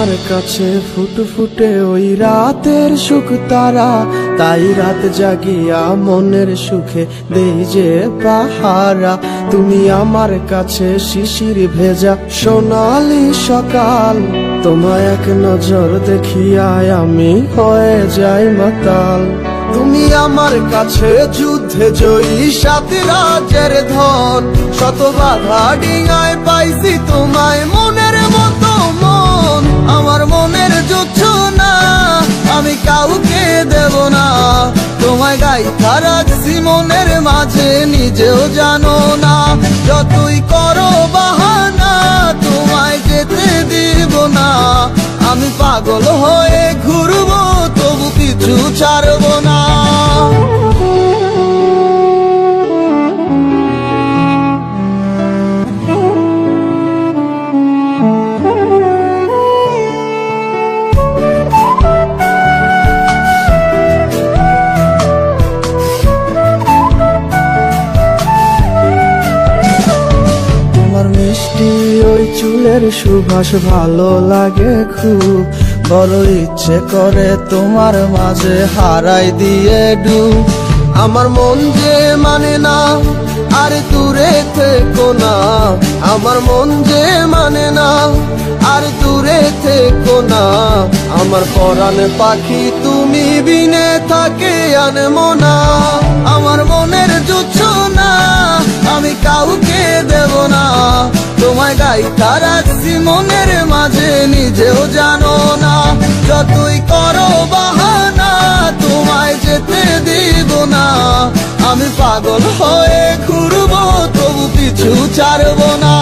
আমার কাছে ফুটফুটে ওই রাতের সুখ তারা, তাই রাত জাগিয়া মনের সুখে দেই যে পাহারা। তুমি আমার কাছে শিশির ভেজা সোনালি সকাল, তোমায় এক নজর দেখিয়ায় আমি হয়ে যাই মাতাল। তুমি আমার কাছে যুদ্ধে জয়ী সাত রাজের ধন, শত বাধা ডিঙায় পাইছি তোমায় মনের মতো মন। আমার মনের জোছনা আমি কাউকে দেব না, তোমায় গাইথা রাখছি মনের মাঝে নিজেও জানো না। যতই করো বাহানা তোমায় যেতে দিব না, আমি পাগল হয়ে ঘুরবো তবু পিছু ছাড়বো না। মিষ্টি ওই চুলের সুবাস ভালো লাগে খুব, বড় ইচ্ছে করে তোমার মাঝে হারাই দিয়ে ডুব। আমার মন যে মানে না আর দূরে থেকো না, আমার মন যে মানে না আর দূরে থেকো না। আমার পরাণ পাখি তুমি বিনে থাকে আনমো না, আমার মনের জোছনা আমি কাউকে দেব না। তোমায় গাইথা রাখছি মনের মাঝে নিজেও জানো না, যতই করো বাহানা তোমায় যেতে দিব না। আমি পাগল হয়ে ঘুরবো তবু পিছু ছাড়বো না।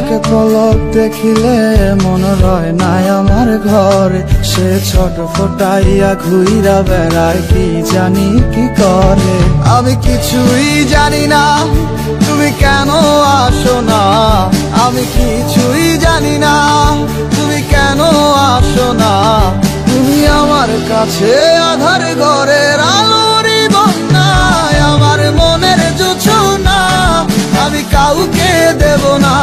এক পলক দেখিলে মন রয় নাই আমার ঘরে, সে ছোট ফোটাইয়া ঘুইরা বেড়ায় কি জানি কি করে। আমি কিছুই জানি না তুমি কেন আসো না, আমি কিছুই জানি না তুমি কেন আসো না। তুমি আমার কাছে আধার ঘরের আলোরই বন্যায়, আমার মনের জোছনা আমি কাউকে দেব না।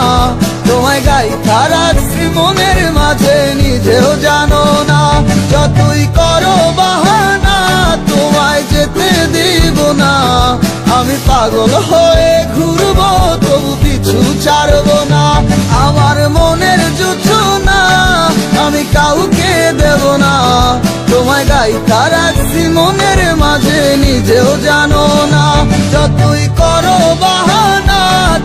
তোমায় গাইথা রাখছি মনের মাঝে নিজেও জানো না, যতই করো বাহানা তোমায় যেতে দিব না। আমি পাগল হয়ে ঘুরবো তবু পিছু ছাড়বো না। আমার মনের জোছনা আমি কাউকে দেব না, তোমায় গাইথা রাখছি মনের মাঝে নিজেও জানো না। যতই করো বাহানা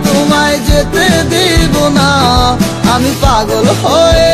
তোমায় যেতে দিব না, আমি পাগল হয়ে